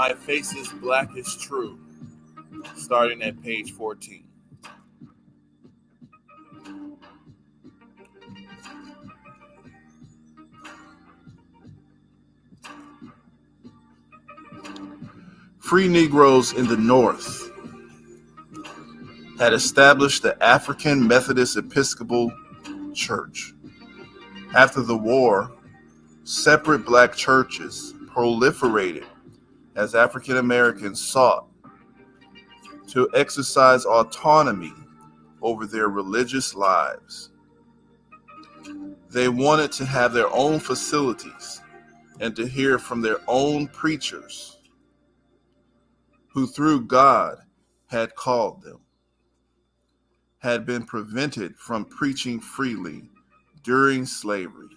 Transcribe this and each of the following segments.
My face is black is true, starting at page 14. Free Negroes in the North had established the African Methodist Episcopal Church. After the war, separate black churches proliferated as African Americans sought to exercise autonomy over their religious lives. They wanted to have their own facilities and to hear from their own preachers who, through God, had called them, had been prevented from preaching freely during slavery.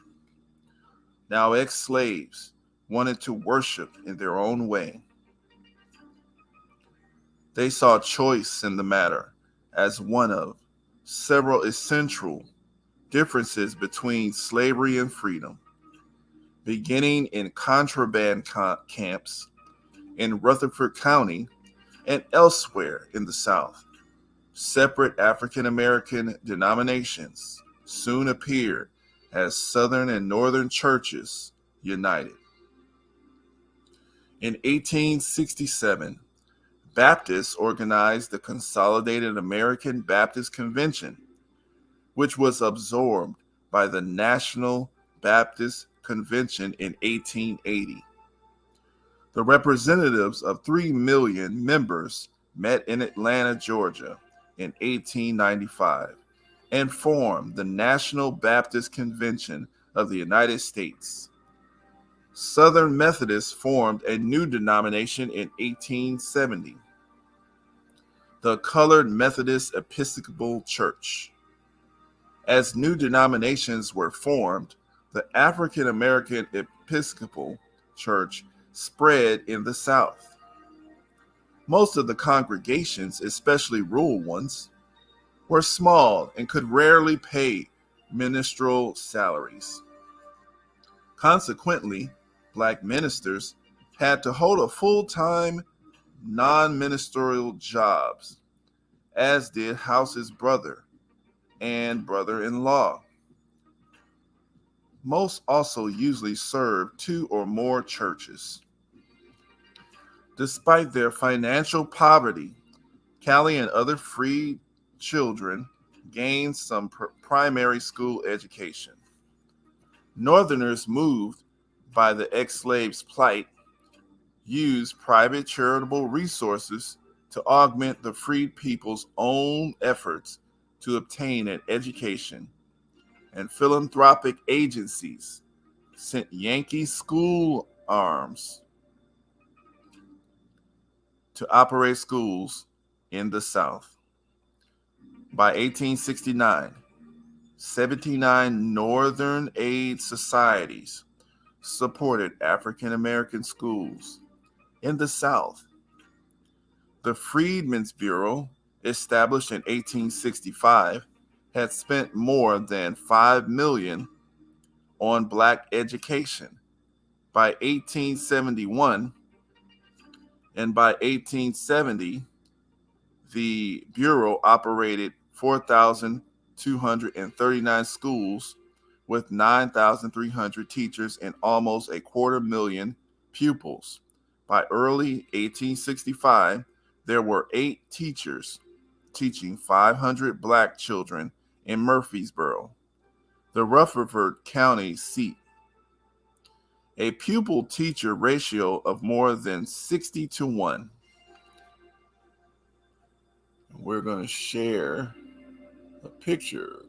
Now ex-slaves wanted to worship in their own way. They saw choice in the matter as one of several essential differences between slavery and freedom, beginning in contraband camps in Rutherford County and elsewhere in the South. Separate African American denominations soon appeared as Southern and Northern churches united. In 1867, Baptists organized the Consolidated American Baptist Convention, which was absorbed by the National Baptist Convention in 1880. The representatives of 3 million members met in Atlanta, Georgia in 1895 and formed the National Baptist Convention of the United States. Southern Methodists formed a new denomination in 1870, the Colored Methodist Episcopal Church. As new denominations were formed, the African American Episcopal Church spread in the South. Most of the congregations, especially rural ones, were small and could rarely pay ministerial salaries. Consequently, black ministers had to hold a full-time, non-ministerial jobs, as did House's brother and brother-in-law. Most also usually served 2 or more churches. Despite their financial poverty, Callie and other freed children gained some primary school education. Northerners, moved by the ex-slaves' plight, used private charitable resources to augment the freed people's own efforts to obtain an education, and philanthropic agencies sent Yankee school arms to operate schools in the South. By 1869, 79 Northern Aid Societies supported African American schools in the South. The Freedmen's Bureau, established in 1865, had spent more than $5 million on black education. By 1871 and by 1870, the Bureau operated 4,239 schools with 9,300 teachers and almost 250,000 pupils. By early 1865, there were 8 teachers teaching 500 black children in Murfreesboro, the Rutherford County seat. A pupil-teacher ratio of more than 60 to 1. We're going to share a picture.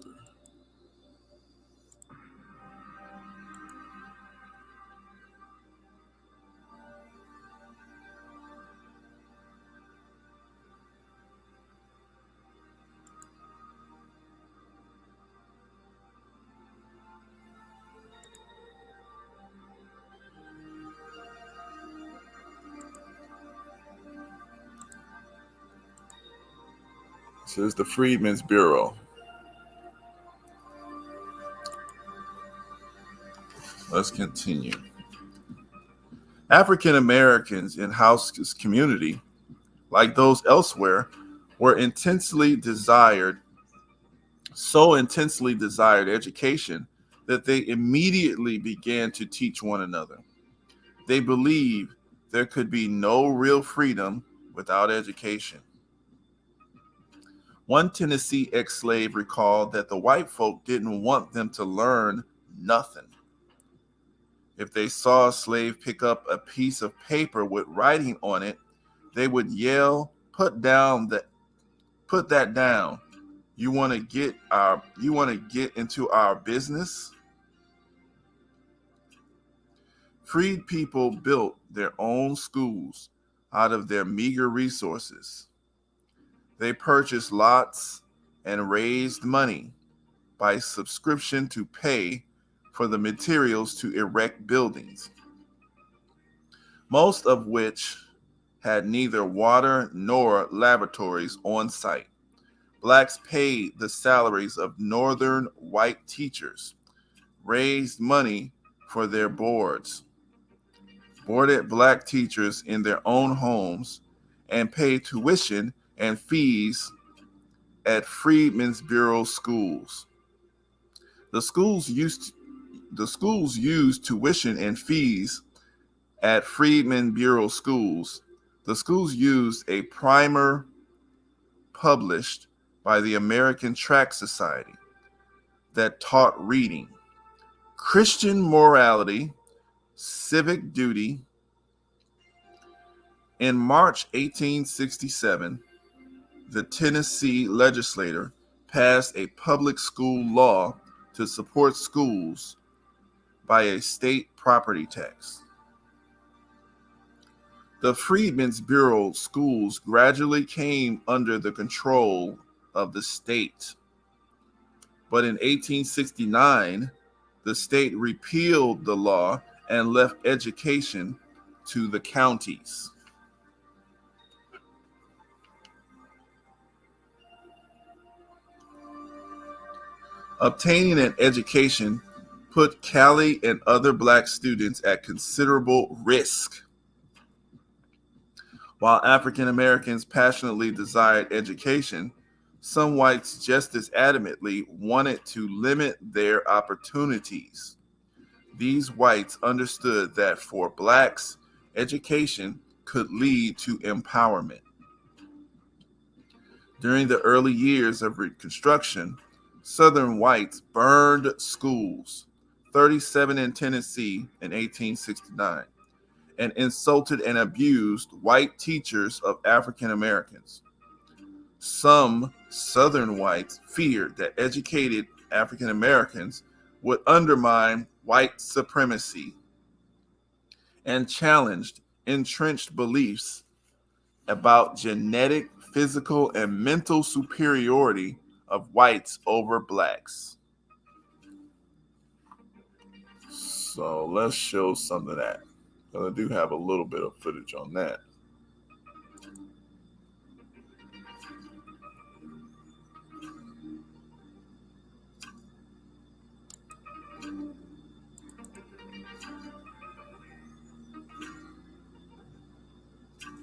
This is the Freedmen's Bureau. Let's continue. African Americans in House's community, like those elsewhere, were so intensely desired education that they immediately began to teach one another. They believed there could be no real freedom without education. One Tennessee ex slave recalled that the white folk didn't want them to learn nothing. If they saw a slave pick up a piece of paper with writing on it, they would yell, put that down. You want to get into our business?" Freed people built their own schools out of their meager resources. They purchased lots and raised money by subscription to pay for the materials to erect buildings, most of which had neither water nor lavatories on site. Blacks paid the salaries of northern white teachers, raised money for their boarded black teachers in their own homes, and paid tuition and fees at Freedmen's Bureau schools. The schools used tuition and fees at Freedmen Bureau schools. The schools used a primer published by the American Tract Society that taught reading, Christian morality, civic duty. In March 1867, the Tennessee legislature passed a public school law to support schools by a state property tax. The Freedmen's Bureau schools gradually came under the control of the state. But in 1869, the state repealed the law and left education to the counties. Obtaining an education put Callie and other black students at considerable risk. While African Americans passionately desired education, some whites just as adamantly wanted to limit their opportunities. These whites understood that for blacks, education could lead to empowerment. During the early years of Reconstruction, Southern whites burned schools, 37 in Tennessee in 1869, and insulted and abused white teachers of African Americans. Some Southern whites feared that educated African Americans would undermine white supremacy and challenged entrenched beliefs about genetic, physical, and mental superiority of whites over blacks. So let's show some of that. I do have a little bit of footage on that.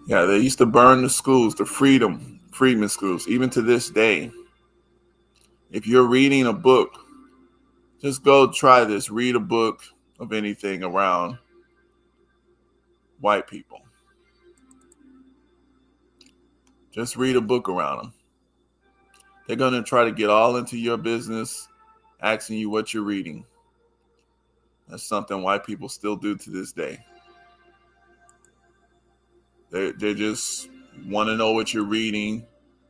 Yeah, they used to burn the schools, the freedmen schools, even to this day. If you're reading a book, just go try this. Read a book of anything around white people. Just read a book around them. They're going to try to get all into your business, asking you what you're reading. That's something white people still do to this day. They just want to know what you're reading.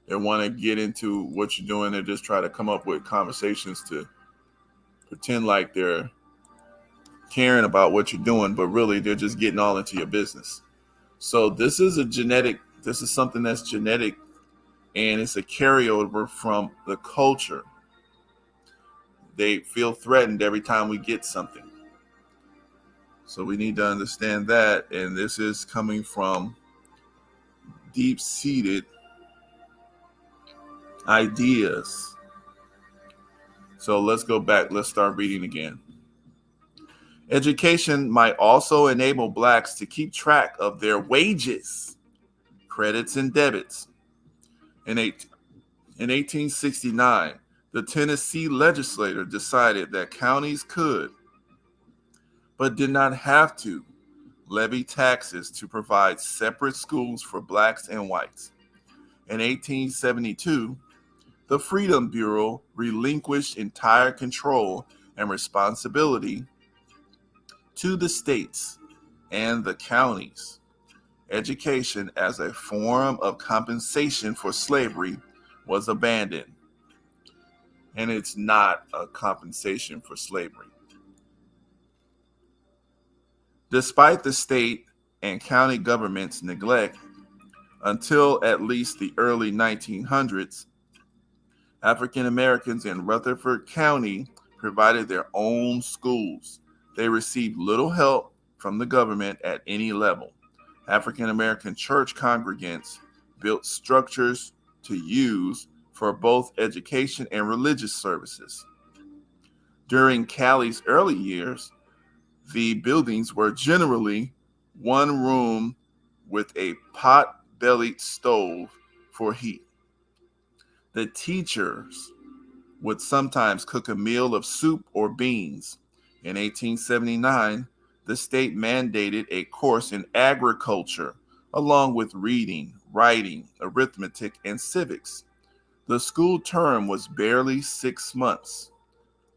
They want to get into what you're doing. They just try to come up with conversations to pretend like they're caring about what you're doing, but really they're just getting all into your business. So this is something that's genetic, and it's a carryover from the culture. They feel threatened every time we get something. So we need to understand that, and this is coming from deep-seated ideas. So let's go back. Let's start reading again. Education might also enable blacks to keep track of their wages, credits, and debits. In, in 1869, the Tennessee legislature decided that counties could, but did not have to, levy taxes to provide separate schools for blacks and whites. In 1872, the Freedom Bureau relinquished entire control and responsibility to the states and the counties. Education as a form of compensation for slavery was abandoned, and it's not a compensation for slavery. Despite the state and county government's neglect, until at least the early 1900s, African Americans in Rutherford County provided their own schools. They received little help from the government at any level. African American church congregants built structures to use for both education and religious services. During Callie's early years, the buildings were generally one room with a pot-bellied stove for heat. The teachers would sometimes cook a meal of soup or beans. In 1879, the state mandated a course in agriculture, along with reading, writing, arithmetic, and civics. The school term was barely 6 months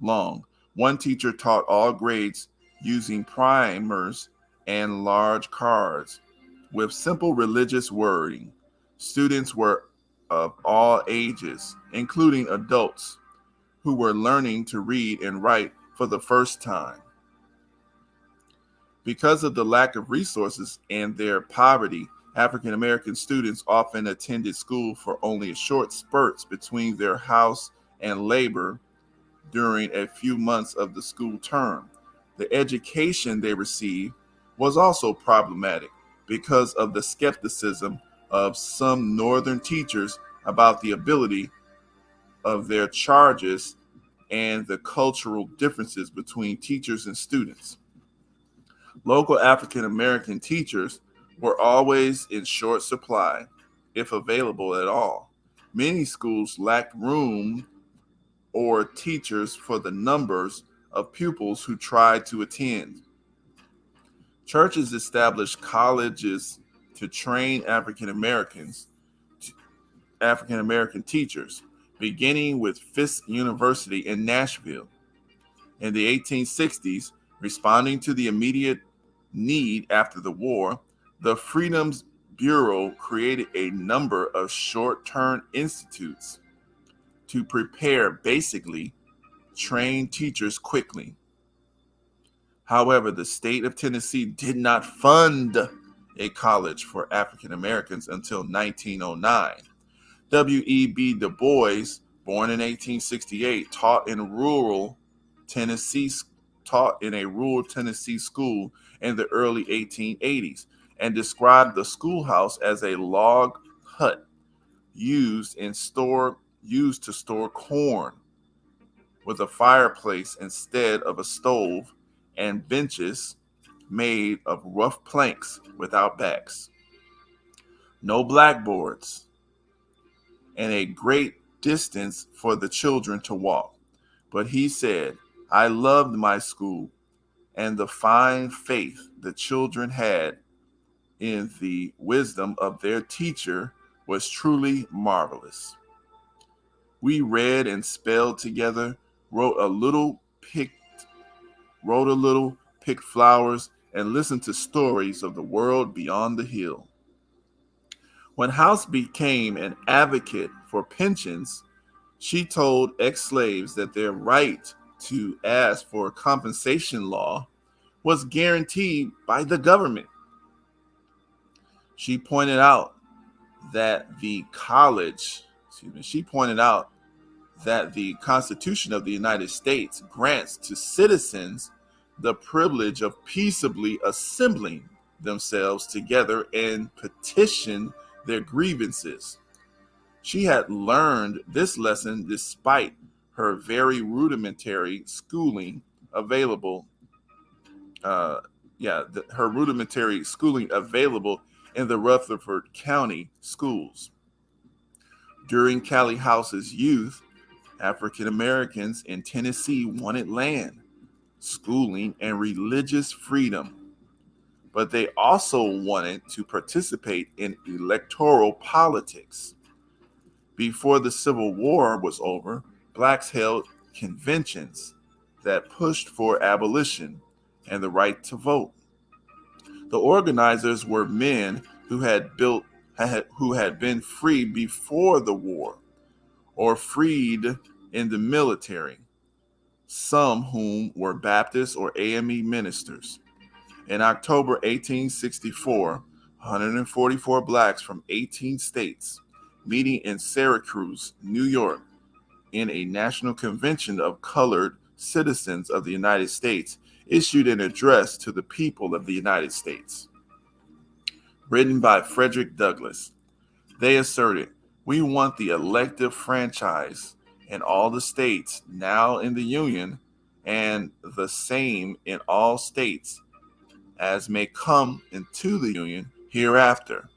long. One teacher taught all grades using primers and large cards with simple religious wording. Students were of all ages, including adults who were learning to read and write for the first time. Because of the lack of resources and their poverty, African American students often attended school for only short spurts between their house and labor during a few months of the school term. The education they received was also problematic because of the skepticism of some Northern teachers about the ability of their charges and the cultural differences between teachers and students. Local African American teachers were always in short supply, if available at all. Many schools lacked room or teachers for the numbers of pupils who tried to attend. Churches established colleges to train African American teachers, beginning with Fisk University in Nashville. In the 1860s, responding to the immediate need after the war, the Freedom Bureau created a number of short-term institutes to prepare basically train teachers quickly. However, the state of Tennessee did not fund a college for African Americans until 1909. W.E.B. Du Bois, born in 1868, taught in a rural Tennessee school in the early 1880s and described the schoolhouse as a log hut used to store corn, with a fireplace instead of a stove and benches made of rough planks without backs. No blackboards, and a great distance for the children to walk. But he said, I loved my school, and the fine faith the children had in the wisdom of their teacher was truly marvelous. We read and spelled together, wrote a little, picked flowers, and listened to stories of the world beyond the hill. When House became an advocate for pensions, she told ex-slaves that their right to ask for a compensation law was guaranteed by the government. She pointed out that the Constitution of the United States grants to citizens the privilege of peaceably assembling themselves together and petition their grievances. She had learned this lesson despite her very rudimentary schooling available uh, her rudimentary schooling available in the Rutherford County schools. During Callie House's youth, African Americans in Tennessee wanted land, schooling, and religious freedom, but they also wanted to participate in electoral politics. Before the Civil War was over, blacks held conventions that pushed for abolition and the right to vote. The organizers were men who had been free before the war or freed in the military, some whom were Baptist or AME ministers. In October 1864, 144 blacks from 18 states, meeting in Syracuse, New York, in a national convention of colored citizens of the United States, issued an address to the people of the United States. Written by Frederick Douglass, they asserted, "We want the elective franchise in all the states now in the Union, and the same in all states as may come into the Union hereafter.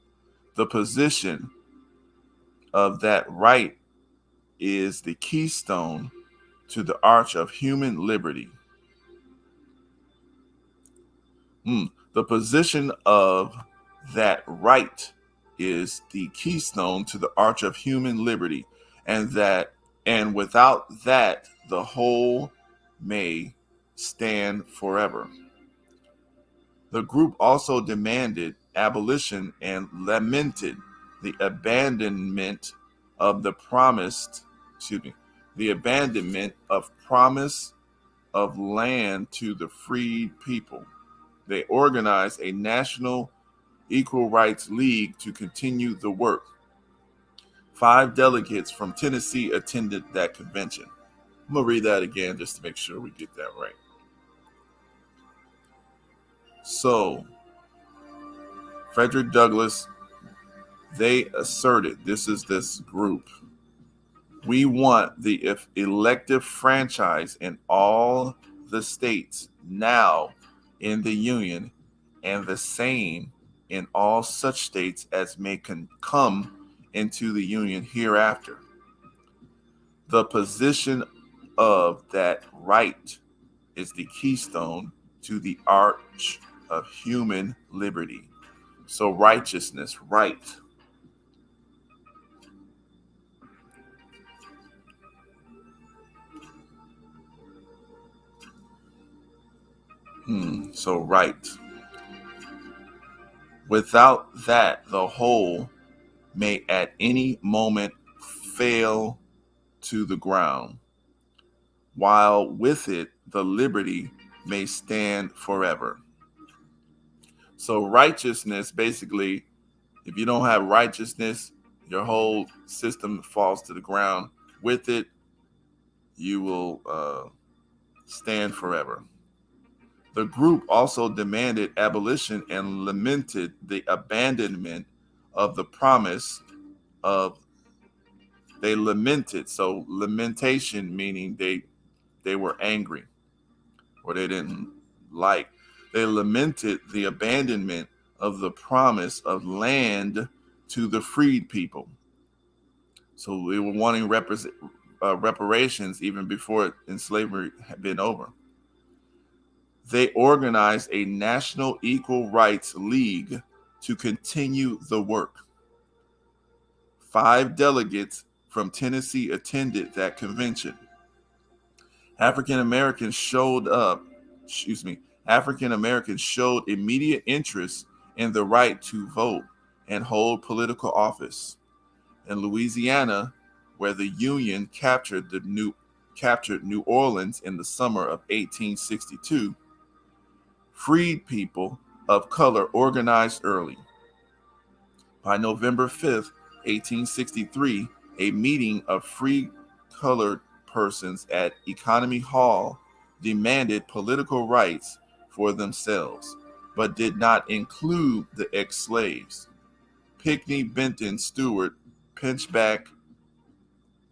The position of that right is the keystone to the arch of human liberty." The position of that right is the keystone to the arch of human liberty, and without that the whole may stand forever. The group also demanded abolition and lamented the abandonment of the abandonment of promise of land to the freed people. They organized a national equal rights league to continue the work. 5 delegates from Tennessee attended that convention. I'm going to read that again just to make sure we get that right. So, Frederick Douglass, they asserted, this is this group, we want the elective franchise in all the states now in the Union, and the same in all such states as may come into the Union hereafter. The position of that right is the keystone to the arch of human liberty. So righteousness, right. So right. Without that, the whole may at any moment fail to the ground, while with it the liberty may stand forever. So righteousness, basically, if you don't have righteousness, your whole system falls to the ground. With it, you will stand forever. The group also demanded abolition and lamented the abandonment of the promise of. They lamented, so lamentation meaning they were angry or they didn't like. They lamented the abandonment of the promise of land to the freed people. So they were wanting reparations even before slavery had been over. They organized a national equal rights league to continue the work. 5 delegates from Tennessee attended that convention. African Americans showed immediate interest in the right to vote and hold political office. In Louisiana, where the Union captured New Orleans in the summer of 1862, freed people of color organized early. By November 5th, 1863, a meeting of free colored persons at Economy Hall demanded political rights for themselves, but did not include the ex-slaves. Pinckney Benton Stewart, Pinchback,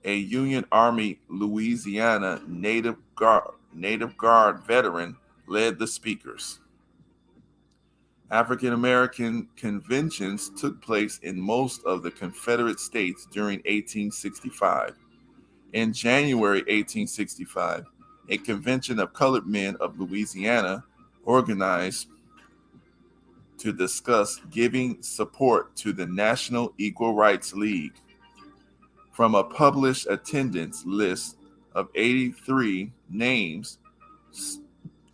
a Union Army Louisiana Native Guard veteran, led the speakers. African American conventions took place in most of the Confederate States during 1865. In January 1865, a convention of colored men of Louisiana organized to discuss giving support to the National Equal Rights League. From a published attendance list of 83 names,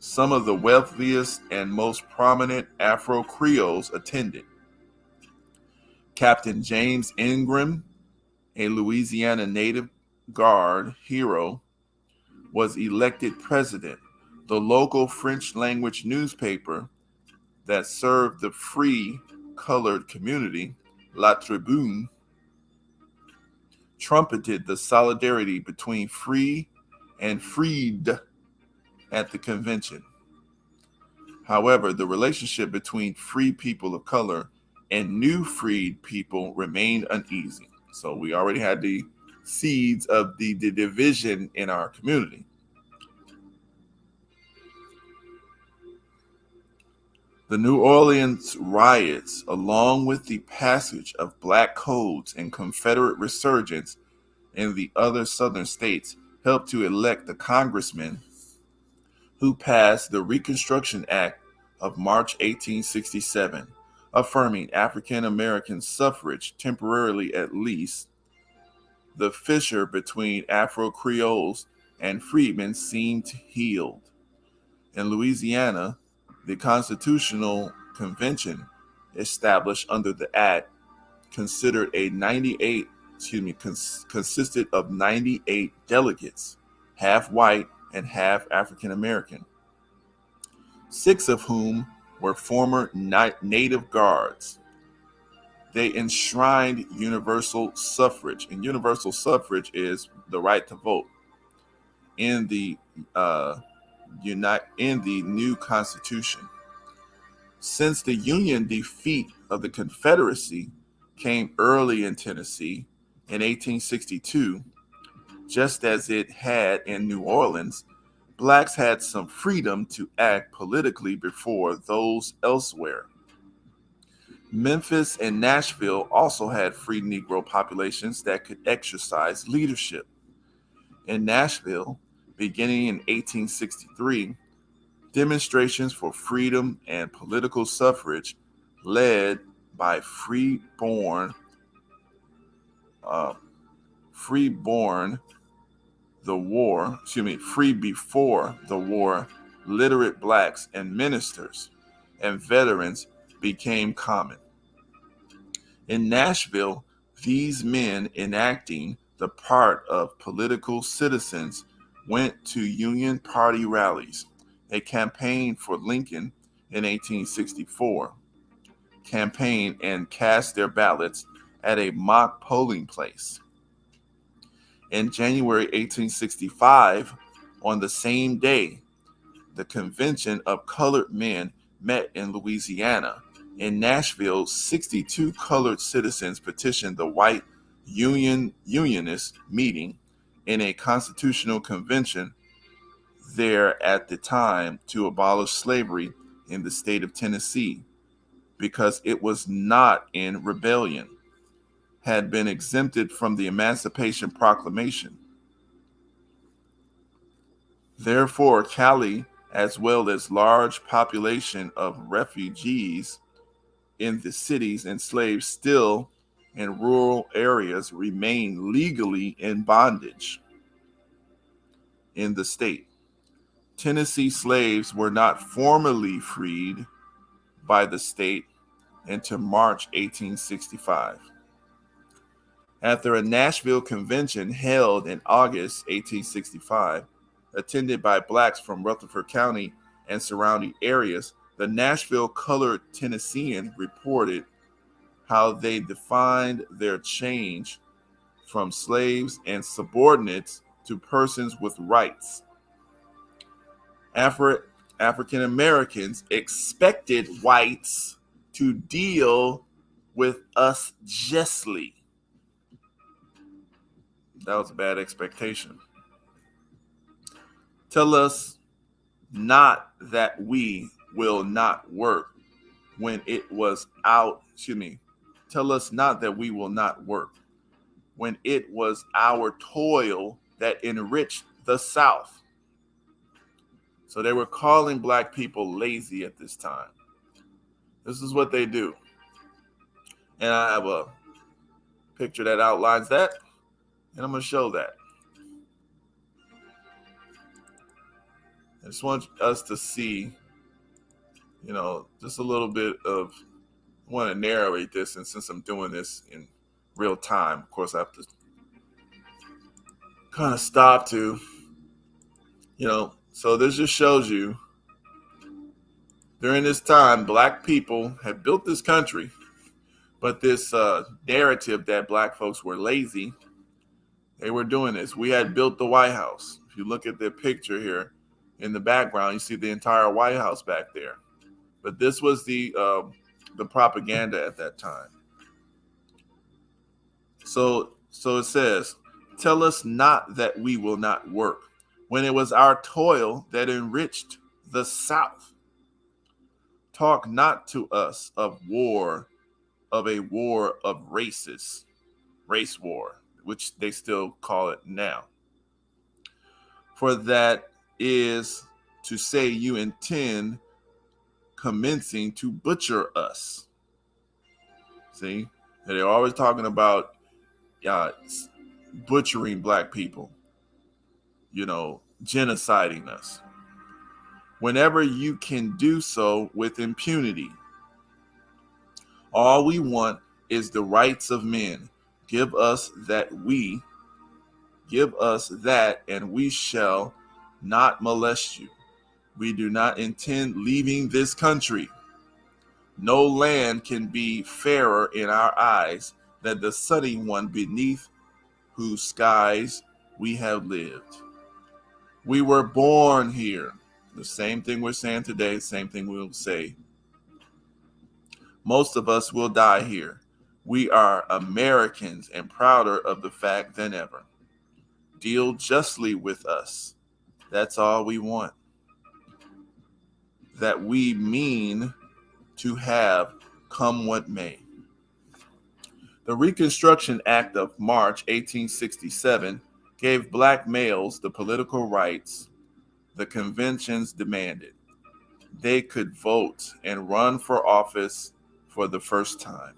some of the wealthiest and most prominent Afro Creoles attended. Captain James Ingram, a Louisiana Native Guard hero, was elected president. The local French language newspaper that served the free colored community, La Tribune, trumpeted the solidarity between free and freed at the convention. However, the relationship between free people of color and new freed people remained uneasy. So we already had the seeds of the division in our community. The New Orleans riots, along with the passage of black codes and Confederate resurgence in the other southern states, helped to elect the congressman who passed the Reconstruction Act of March 1867, affirming African American suffrage temporarily at least. The fissure between Afro Creoles and freedmen seemed healed. In Louisiana, the Constitutional Convention established under the Act considered a 98, consisted of 98 delegates, half white and half African American, 6 of whom were former Native Guards. They enshrined universal suffrage, and universal suffrage is the right to vote in the new Constitution. Since the Union defeat of the Confederacy came early in Tennessee in 1862, just as it had in New Orleans, blacks had some freedom to act politically before those elsewhere. Memphis and Nashville also had free Negro populations that could exercise leadership. In Nashville, beginning in 1863, demonstrations for freedom and political suffrage led by free before the war, literate blacks and ministers and veterans became common. In Nashville, these men enacting the part of political citizens went to Union Party rallies. They campaigned for Lincoln in 1864, campaigned and cast their ballots at a mock polling place. In January 1865, on the same day, the Convention of Colored Men met in Louisiana. In Nashville, 62 colored citizens petitioned the white Unionist meeting in a constitutional convention there at the time to abolish slavery in the state of Tennessee because it was not in rebellion, had been exempted from the Emancipation Proclamation. Therefore, Callie, as well as large population of refugees in the cities and slaves still in rural areas, remain legally in bondage in the state. Tennessee slaves were not formally freed by the state until March 1865. After a Nashville convention held in August 1865, attended by blacks from Rutherford County and surrounding areas, the Nashville Colored Tennessean reported how they defined their change from slaves and subordinates to persons with rights. African Americans expected whites to deal with us justly. That was a bad expectation. Tell us not that we will not work, when it was out, excuse me, tell us not that we will not work, when it was our toil that enriched the South. So they were calling black people lazy at this time. This is what they do. And I have a picture that outlines that, and I'm going to show that. I just want us to see, just a little bit of, I want to narrate this, and since I'm doing this in real time, of course, I have to kind of stop to, so this just shows you during this time, black people had built this country, but this narrative that black folks were lazy, they were doing this. We had built the White House. If you look at the picture here in the background, you see the entire White House back there. But this was the propaganda at that time. So it says, tell us not that we will not work, when it was our toil that enriched the South. Talk not to us of a war of races, race war, which they still call it now. For that is to say you intend commencing to butcher us. See, they're always talking about butchering black people, genociding us. Whenever you can do so with impunity. All we want is the rights of men. Give us that, and we shall not molest you. We do not intend leaving this country. No land can be fairer in our eyes than the sunny one beneath whose skies we have lived. We were born here. The same thing we're saying today, same thing we'll say. Most of us will die here. We are Americans and prouder of the fact than ever. Deal justly with us. That's all we want. That we mean to have, come what may. The Reconstruction Act of March 1867 gave black males the political rights the conventions demanded. They could vote and run for office for the first time.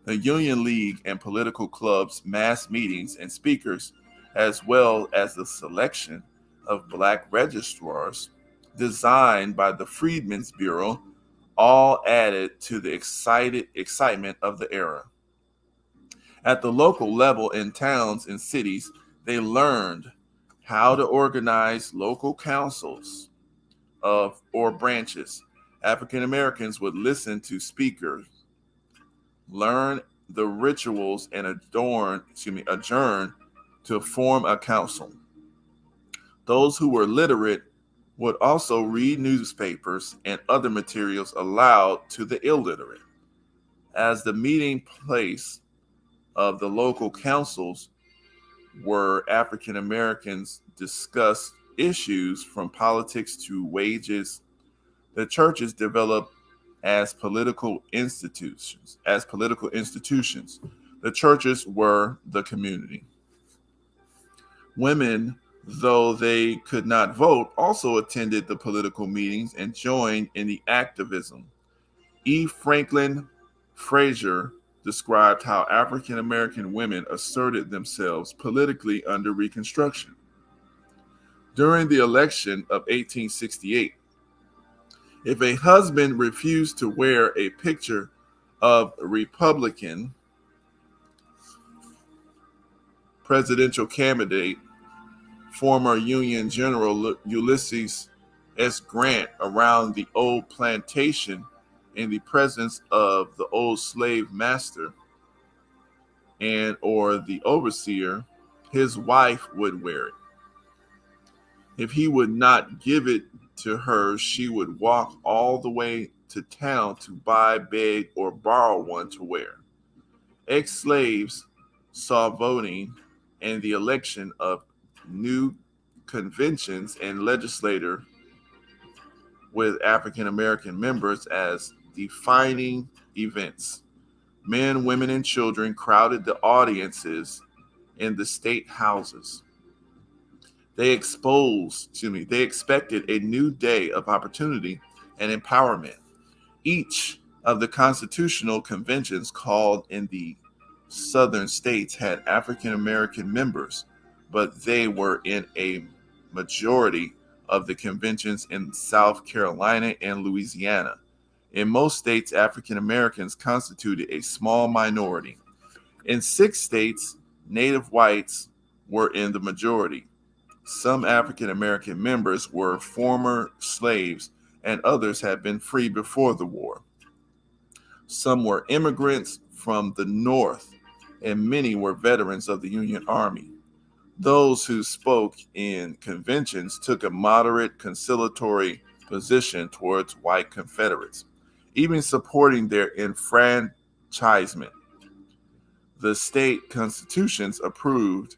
The Union League and political clubs, mass meetings, and speakers, as well as the selection of black registrars designed by the Freedmen's Bureau, all added to the excitement of the era. At the local level in towns and cities, they learned how to organize local councils or branches. African Americans would listen to speakers, learn the rituals, and adjourn to form a council. Those who were literate would also read newspapers and other materials aloud to the illiterate. As the meeting place of the local councils where African Americans discussed issues from politics to wages, the churches developed as political institutions. The churches were the community. Women, though they could not vote, also attended the political meetings and joined in the activism. E. Franklin Frazier described how African American women asserted themselves politically under Reconstruction. During the election of 1868, if a husband refused to wear a picture of a Republican presidential candidate, former Union General Ulysses S. Grant, around the old plantation in the presence of the old slave master and or the overseer, his wife would wear it. If he would not give it to her, she would walk all the way to town to buy, beg, or borrow one to wear. Ex-slaves saw voting and the election of new conventions and legislature with African American members as defining events. Men, women, and children crowded the audiences in the state houses. They expected a new day of opportunity and empowerment. Each of the constitutional conventions called in the southern states had African American members, but they were in a majority of the conventions in South Carolina and Louisiana. In most states, African Americans constituted a small minority. In 6 states, native whites were in the majority. Some African American members were former slaves, and others had been free before the war. Some were immigrants from the North, and many were veterans of the Union Army. Those who spoke in conventions took a moderate conciliatory position towards white Confederates, even supporting their enfranchisement. The state constitutions approved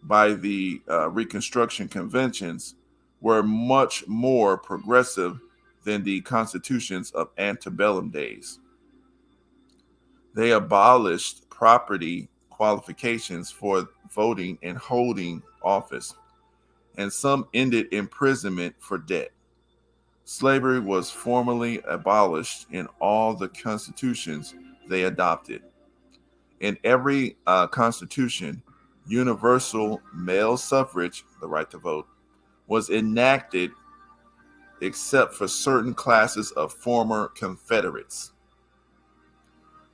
by the Reconstruction Conventions were much more progressive than the constitutions of antebellum days. They abolished property qualifications for voting and holding office, and some ended imprisonment for debt. Slavery was formally abolished in all the constitutions they adopted. In every constitution, universal male suffrage, the right to vote, was enacted except for certain classes of former Confederates.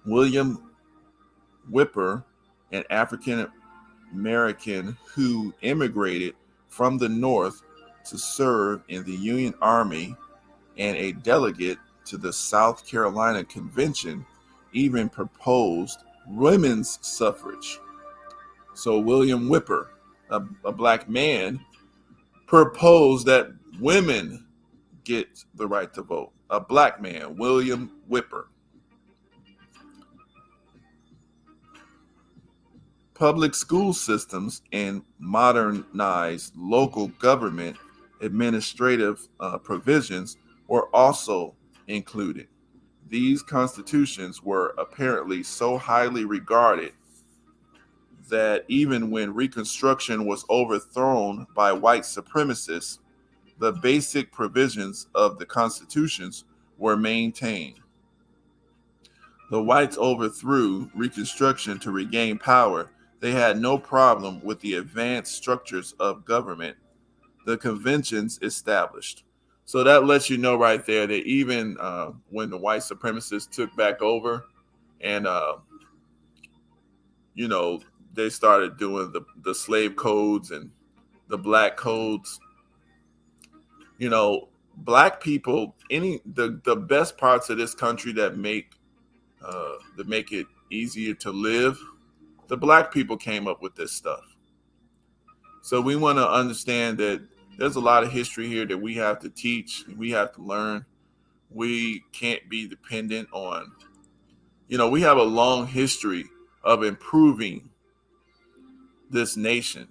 William Whipper, an African American who immigrated from the North to serve in the Union Army and a delegate to the South Carolina Convention, even proposed women's suffrage. So William Whipper, a black man, proposed that women get the right to vote. A black man, William Whipper. Public school systems and modernized local government administrative provisions were also included. These constitutions were apparently so highly regarded that even when Reconstruction was overthrown by white supremacists, the basic provisions of the constitutions were maintained. The whites overthrew Reconstruction to regain power. They had no problem with the advanced structures of government the conventions established. So that lets you know right there that even when the white supremacists took back over and, they started doing the slave codes and the black codes, black people, the best parts of this country that make it easier to live, the black people came up with this stuff. So we want to understand that there's a lot of history here that we have to teach, we have to learn. We can't be dependent on, we have a long history of improving this nation.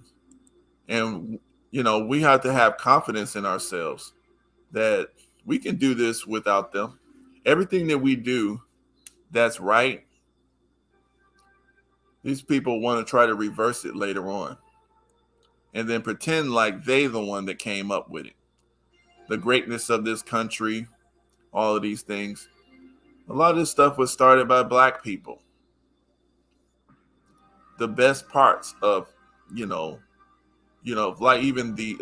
And, we have to have confidence in ourselves that we can do this without them. Everything that we do that's right, these people want to try to reverse it later on and then pretend like they the one that came up with it. The greatness of this country, all of these things. A lot of this stuff was started by black people. The best parts of, like even the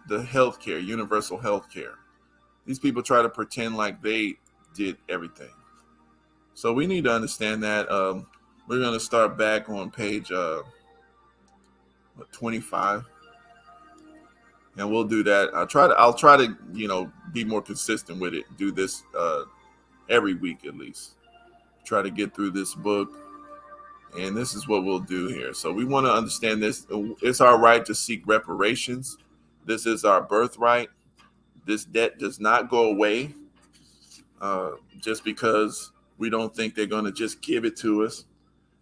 healthcare, universal healthcare. These people try to pretend like they did everything. So we need to understand that. We're going to start back on page 25, and we'll do that. I'll try to be more consistent with it. Do this every week at least. Try to get through this book, and this is what we'll do here. So we want to understand this. It's our right to seek reparations. This is our birthright. This debt does not go away just because we don't think they're going to just give it to us.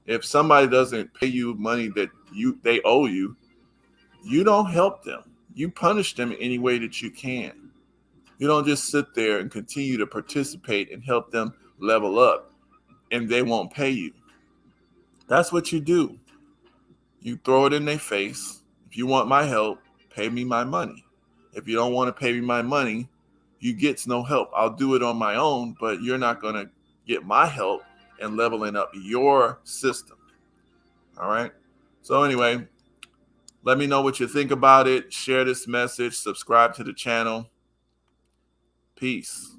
If somebody doesn't pay you money that they owe you, you don't help them. You punish them any way that you can. You don't just sit there and continue to participate and help them level up and they won't pay you. That's what you do. You throw it in their face. If you want my help, pay me my money. If you don't want to pay me my money, you get no help. I'll do it on my own, but you're not going to get my help in leveling up your system. All right? So anyway, let me know what you think about it. Share this message. Subscribe to the channel. Peace.